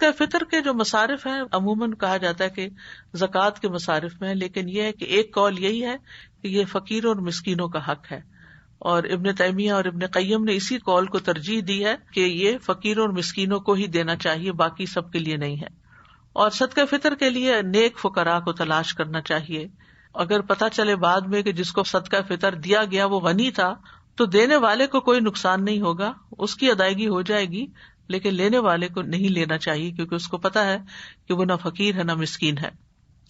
صدقہ فطر کے جو مصارف ہیں عموماً کہا جاتا ہے کہ زکوٰۃ کے مصارف میں، لیکن یہ ہے کہ ایک قول یہی ہے کہ یہ فقیروں اور مسکینوں کا حق ہے، اور ابن تیمیہ اور ابن قیم نے اسی قول کو ترجیح دی ہے کہ یہ فقیروں اور مسکینوں کو ہی دینا چاہیے، باقی سب کے لیے نہیں ہے۔ اور صدقہ فطر کے لیے نیک فقراء کو تلاش کرنا چاہیے۔ اگر پتہ چلے بعد میں کہ جس کو صدقہ فطر دیا گیا وہ غنی تھا تو دینے والے کو کوئی نقصان نہیں ہوگا، اس کی ادائیگی ہو جائے گی، لیکن لینے والے کو نہیں لینا چاہیے، کیونکہ اس کو پتا ہے کہ وہ نہ فقیر ہے نہ مسکین ہے۔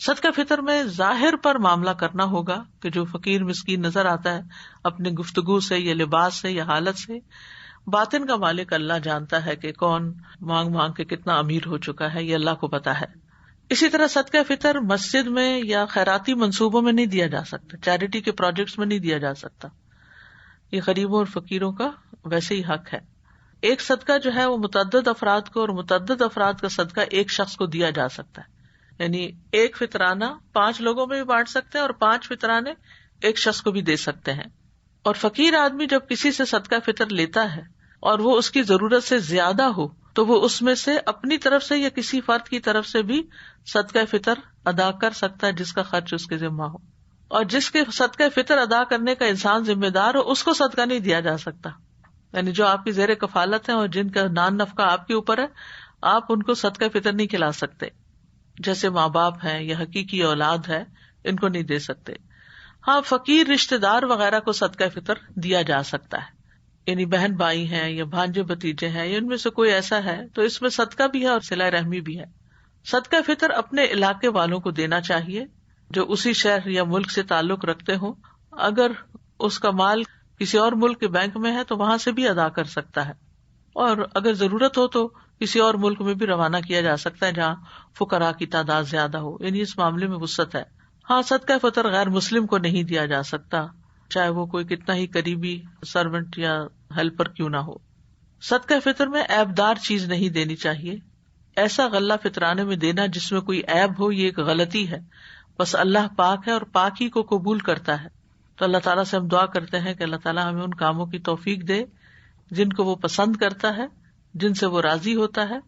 صدقہ فطر میں ظاہر پر معاملہ کرنا ہوگا کہ جو فقیر مسکین نظر آتا ہے اپنے گفتگو سے یا لباس سے یا حالت سے، باطن کا مالک اللہ جانتا ہے کہ کون مانگ مانگ کے کتنا امیر ہو چکا ہے، یہ اللہ کو پتا ہے۔ اسی طرح صدقہ فطر مسجد میں یا خیراتی منصوبوں میں نہیں دیا جا سکتا، چیریٹی کے پروجیکٹس میں نہیں دیا جا سکتا، یہ غریبوں اور فقیروں کا ویسے ہی حق ہے۔ ایک صدقہ جو ہے وہ متعدد افراد کو، اور متعدد افراد کا صدقہ ایک شخص کو دیا جا سکتا ہے، یعنی ایک فطرانہ 5 لوگوں میں بھی بانٹ سکتے ہیں اور 5 فطرانے ایک شخص کو بھی دے سکتے ہیں۔ اور فقیر آدمی جب کسی سے صدقہ فطر لیتا ہے اور وہ اس کی ضرورت سے زیادہ ہو تو وہ اس میں سے اپنی طرف سے یا کسی فرد کی طرف سے بھی صدقہ فطر ادا کر سکتا ہے جس کا خرچ اس کے ذمہ ہو، اور جس کے صدقہ فطر ادا کرنے کا انسان ذمہ دار ہو اس کو صدقہ نہیں دیا جا سکتا، یعنی جو آپ کی زیر کفالت ہیں اور جن کا نان نفقہ آپ کے اوپر ہے، آپ ان کو صدقہ فطر نہیں کھلا سکتے، جیسے ماں باپ ہیں یا حقیقی اولاد ہے، ان کو نہیں دے سکتے۔ ہاں، فقیر رشتہ دار وغیرہ کو صدقہ فطر دیا جا سکتا ہے، یعنی بہن بھائی ہیں یا بھانجے بھتیجے ہیں یا ان میں سے کوئی ایسا ہے تو اس میں صدقہ بھی ہے اور صلہ رحمی بھی ہے۔ صدقہ فطر اپنے علاقے والوں کو دینا چاہیے جو اسی شہر یا ملک سے تعلق رکھتے ہوں، اگر اس کا مال کسی اور ملک کے بینک میں ہے تو وہاں سے بھی ادا کر سکتا ہے، اور اگر ضرورت ہو تو کسی اور ملک میں بھی روانہ کیا جا سکتا ہے جہاں فقراء کی تعداد زیادہ ہو، یعنی اس معاملے میں وسعت ہے۔ ہاں، صدقہ فطر غیر مسلم کو نہیں دیا جا سکتا، چاہے وہ کوئی کتنا ہی قریبی سرونٹ یا ہیلپر کیوں نہ ہو۔ صدقہ فطر میں عیب دار چیز نہیں دینی چاہیے، ایسا غلہ فطرانے میں دینا جس میں کوئی عیب ہو یہ ایک غلطی ہے، بس اللہ پاک ہے اور پاک ہی کو قبول کرتا ہے، تو اللہ تعالیٰ سے ہم دعا کرتے ہیں کہ اللہ تعالیٰ ہمیں ان کاموں کی توفیق دے جن کو وہ پسند کرتا ہے، جن سے وہ راضی ہوتا ہے،